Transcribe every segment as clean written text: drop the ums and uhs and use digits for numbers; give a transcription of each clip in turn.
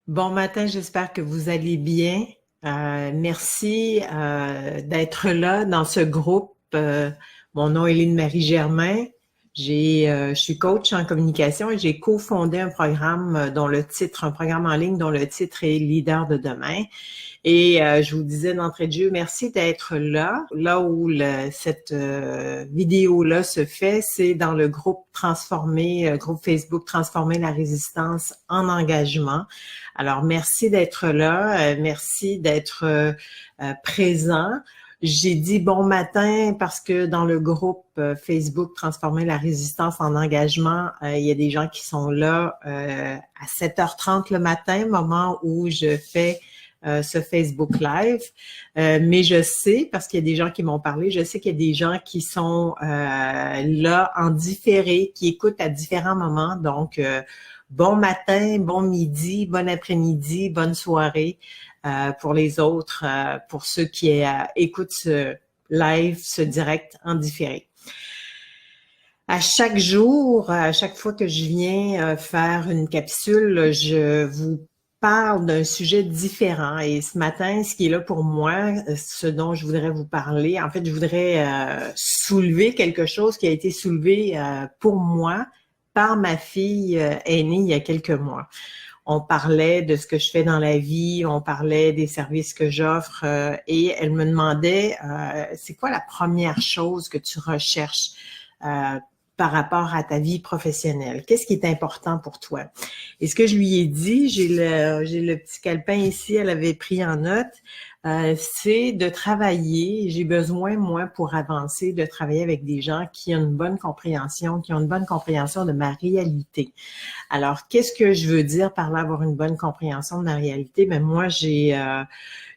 Bon matin, j'espère que vous allez bien. Merci d'être là dans ce groupe. Mon nom est Lynne Marie Germain. Je suis coach en communication et j'ai cofondé un programme un programme en ligne dont le titre est Leader de demain. Et je vous disais d'entrée de jeu, merci d'être là. Là où cette vidéo-là se fait, c'est dans le groupe groupe Facebook Transformer la résistance en engagement. Alors, merci d'être là, merci d'être présent. J'ai dit bon matin parce que dans le groupe Facebook Transformer la résistance en engagement, il y a des gens qui sont là à 7h30 le matin, moment où je fais ce Facebook Live. Mais je sais, parce qu'il y a des gens qui m'ont parlé, je sais qu'il y a des gens qui sont là en différé, qui écoutent à différents moments. Donc, bon matin, bon midi, bon après-midi, bonne soirée pour les autres, pour ceux qui écoutent ce live, ce direct en différé. À chaque jour, à chaque fois que je viens faire une capsule, je vous parle d'un sujet différent. Et ce matin, ce qui est là pour moi, ce dont je voudrais vous parler, en fait, je voudrais soulever quelque chose qui a été soulevé pour moi par ma fille aînée il y a quelques mois. On parlait de ce que je fais dans la vie, on parlait des services que j'offre et elle me demandait, c'est quoi la première chose que tu recherches par rapport à ta vie professionnelle? Qu'est-ce qui est important pour toi? Et ce que je lui ai dit, j'ai le petit calepin ici, elle avait pris en note, c'est de travailler. J'ai besoin, moi, pour avancer, de travailler avec des gens qui ont une bonne compréhension, de ma réalité. Alors, qu'est-ce que je veux dire par là, avoir une bonne compréhension de ma réalité? Ben moi, je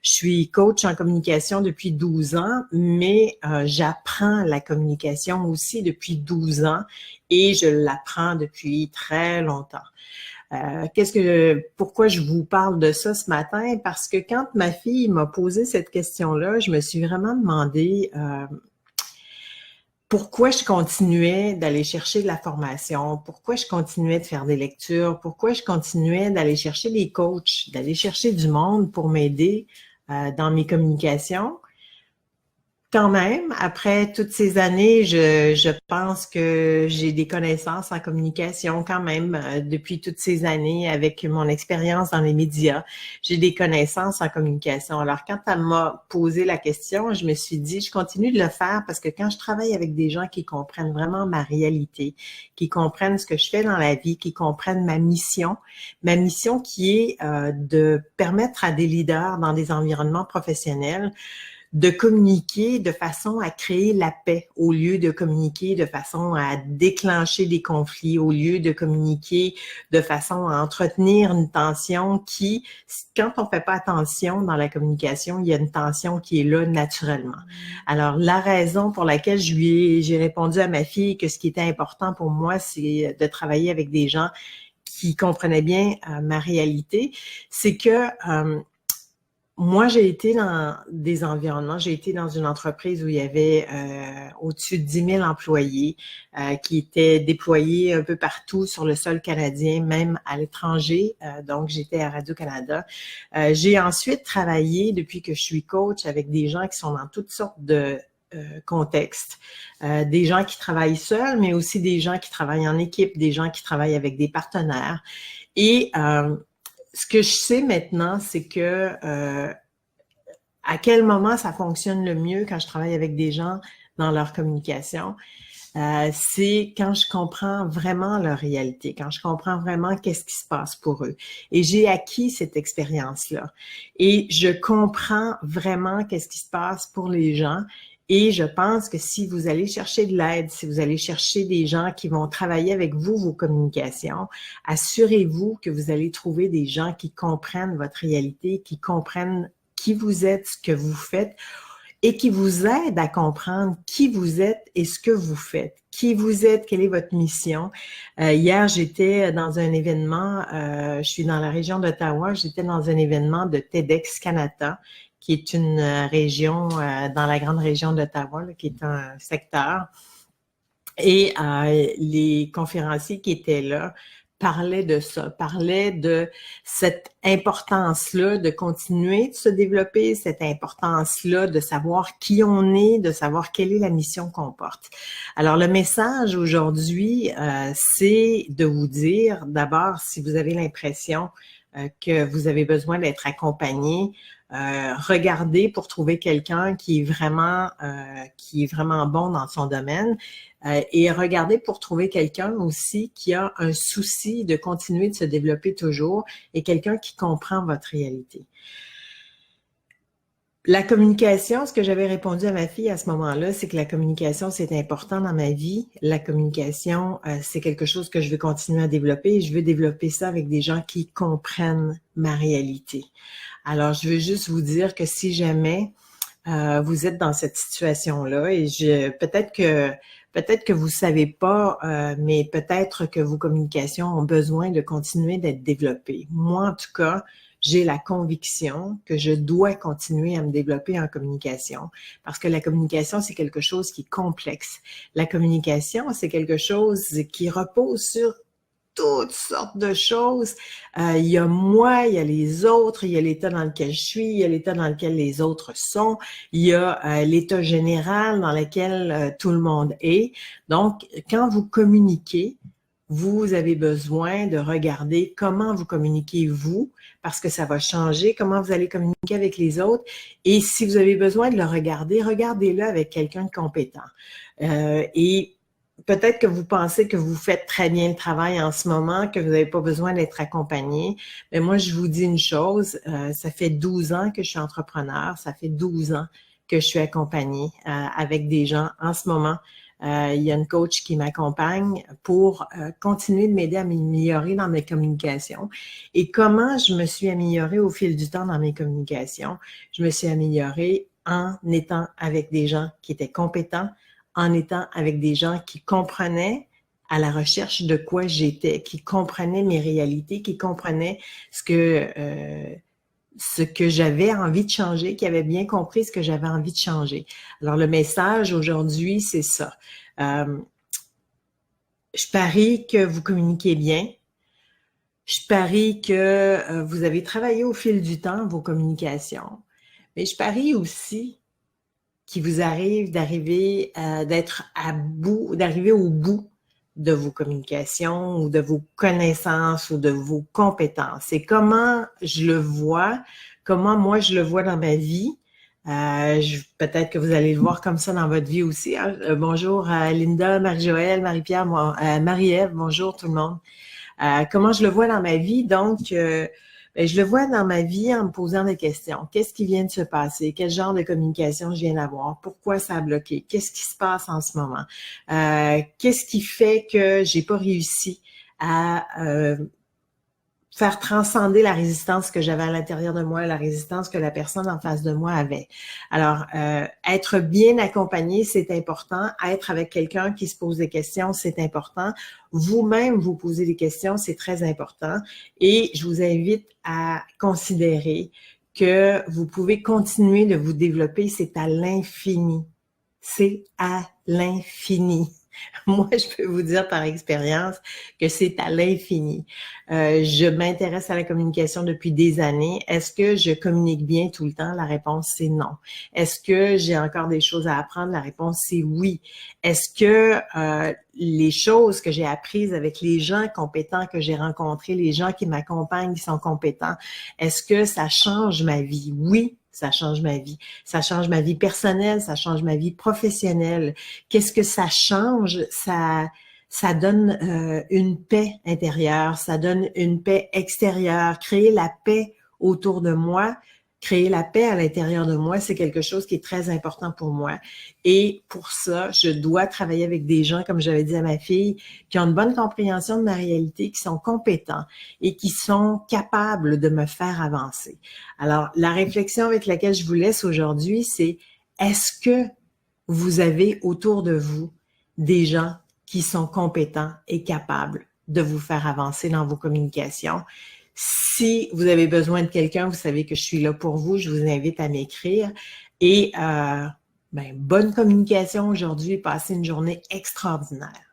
suis coach en communication depuis 12 ans, mais j'apprends la communication aussi depuis 12 ans et je l'apprends depuis très longtemps. Pourquoi je vous parle de ça ce matin? Parce que quand ma fille m'a posé cette question-là, je me suis vraiment demandé pourquoi je continuais d'aller chercher de la formation, pourquoi je continuais de faire des lectures, pourquoi je continuais d'aller chercher des coachs, d'aller chercher du monde pour m'aider dans mes communications. Quand même, après toutes ces années, je pense que j'ai des connaissances en communication quand même depuis toutes ces années avec mon expérience dans les médias. J'ai des connaissances en communication. Alors, quand elle m'a posé la question, je me suis dit, je continue de le faire parce que quand je travaille avec des gens qui comprennent vraiment ma réalité, qui comprennent ce que je fais dans la vie, qui comprennent ma mission qui est de permettre à des leaders dans des environnements professionnels de communiquer de façon à créer la paix au lieu de communiquer de façon à déclencher des conflits, au lieu de communiquer de façon à entretenir une tension qui, quand on fait pas attention dans la communication, il y a une tension qui est là naturellement. Alors, la raison pour laquelle j'ai répondu à ma fille que ce qui était important pour moi, c'est de travailler avec des gens qui comprenaient bien ma réalité, c'est que moi, j'ai été dans des environnements, j'ai été dans une entreprise où il y avait au-dessus de 10 000 employés qui étaient déployés un peu partout sur le sol canadien, même à l'étranger. Donc, j'étais à Radio-Canada. J'ai ensuite travaillé, depuis que je suis coach, avec des gens qui sont dans toutes sortes de contextes. Des gens qui travaillent seuls, mais aussi des gens qui travaillent en équipe, des gens qui travaillent avec des partenaires. Et ce que je sais maintenant, c'est que à quel moment ça fonctionne le mieux quand je travaille avec des gens dans leur communication, c'est quand je comprends vraiment leur réalité, quand je comprends vraiment qu'est-ce qui se passe pour eux. Et j'ai acquis cette expérience-là. Et je comprends vraiment qu'est-ce qui se passe pour les gens. Et je pense que si vous allez chercher de l'aide, si vous allez chercher des gens qui vont travailler avec vous, vos communications, assurez-vous que vous allez trouver des gens qui comprennent votre réalité, qui comprennent qui vous êtes, ce que vous faites, et qui vous aident à comprendre qui vous êtes et ce que vous faites. Qui vous êtes, quelle est votre mission. Hier, j'étais dans un événement, je suis dans la région d'Ottawa, j'étais dans un événement de TEDx Canada, qui est une région dans la grande région d'Ottawa, qui est un secteur. Et les conférenciers qui étaient là parlait de ça, parlait de cette importance-là de continuer de se développer, cette importance-là de savoir qui on est, de savoir quelle est la mission qu'on porte. Alors, le message aujourd'hui, c'est de vous dire, d'abord, si vous avez l'impression que vous avez besoin d'être accompagné, regardez pour trouver quelqu'un qui est vraiment bon dans son domaine et regardez pour trouver quelqu'un aussi qui a un souci de continuer de se développer toujours et quelqu'un qui comprend votre réalité. La communication, ce que j'avais répondu à ma fille à ce moment-là, c'est que la communication, c'est important dans ma vie. La communication, c'est quelque chose que je veux continuer à développer et je veux développer ça avec des gens qui comprennent ma réalité. Alors, je veux juste vous dire que si jamais vous êtes dans cette situation-là et peut-être que vous savez pas, mais peut-être que vos communications ont besoin de continuer d'être développées. Moi, en tout cas, j'ai la conviction que je dois continuer à me développer en communication parce que la communication, c'est quelque chose qui est complexe. La communication, c'est quelque chose qui repose sur toutes sortes de choses. Il y a moi, il y a les autres, il y a l'état dans lequel je suis, il y a l'état dans lequel les autres sont, il y a l'état général dans lequel tout le monde est. Donc, quand vous communiquez, vous avez besoin de regarder comment vous communiquez vous, parce que ça va changer, comment vous allez communiquer avec les autres. Et si vous avez besoin de le regarder, regardez-le avec quelqu'un de compétent. Et peut-être que vous pensez que vous faites très bien le travail en ce moment, que vous n'avez pas besoin d'être accompagné. Mais moi, je vous dis une chose, ça fait 12 ans que je suis entrepreneur, ça fait 12 ans que je suis accompagnée avec des gens en ce moment. Il y a une coach qui m'accompagne pour continuer de m'aider à m'améliorer dans mes communications. Et comment je me suis améliorée au fil du temps dans mes communications? Je me suis améliorée en étant avec des gens qui étaient compétents, en étant avec des gens qui comprenaient à la recherche de quoi j'étais, qui comprenaient mes réalités, qui comprenaient ce que j'avais envie de changer, qui avaient bien compris ce que j'avais envie de changer. Alors, le message aujourd'hui, c'est ça. Je parie que vous communiquez bien. Je parie que vous avez travaillé au fil du temps vos communications. Mais je parie aussi qu'il vous arrive d'arriver au bout de vos communications ou de vos connaissances ou de vos compétences. Et comment je le vois, comment moi je le vois dans ma vie. Peut-être que vous allez le voir comme ça dans votre vie aussi. Hein? Bonjour Linda, Marie-Joëlle, Marie-Pierre, Marie-Ève, bonjour tout le monde. Comment je le vois dans ma vie, donc je le vois dans ma vie en me posant des questions. Qu'est-ce qui vient de se passer? Quel genre de communication je viens d'avoir? Pourquoi ça a bloqué? Qu'est-ce qui se passe en ce moment? Qu'est-ce qui fait que j'ai pas réussi à faire transcender la résistance que j'avais à l'intérieur de moi, la résistance que la personne en face de moi avait. Alors, être bien accompagné, c'est important. Être avec quelqu'un qui se pose des questions, c'est important. Vous-même, vous posez des questions, c'est très important. Et je vous invite à considérer que vous pouvez continuer de vous développer, c'est à l'infini. C'est à l'infini. Moi, je peux vous dire par expérience que c'est à l'infini. Je m'intéresse à la communication depuis des années. Est-ce que je communique bien tout le temps? La réponse, c'est non. Est-ce que j'ai encore des choses à apprendre? La réponse, c'est oui. Est-ce que les choses que j'ai apprises avec les gens compétents que j'ai rencontrés, les gens qui m'accompagnent, qui sont compétents, est-ce que ça change ma vie? Oui. Ça change ma vie. Ça change ma vie personnelle, ça change ma vie professionnelle. Qu'est-ce que ça change? Ça donne une paix intérieure, ça donne une paix extérieure. Créer la paix autour de moi, créer la paix à l'intérieur de moi, c'est quelque chose qui est très important pour moi. Et pour ça, je dois travailler avec des gens, comme j'avais dit à ma fille, qui ont une bonne compréhension de ma réalité, qui sont compétents et qui sont capables de me faire avancer. Alors, la réflexion avec laquelle je vous laisse aujourd'hui, c'est est-ce que vous avez autour de vous des gens qui sont compétents et capables de vous faire avancer dans vos communications? Si vous avez besoin de quelqu'un, vous savez que je suis là pour vous. Je vous invite à m'écrire. Et bonne communication aujourd'hui. Passez une journée extraordinaire.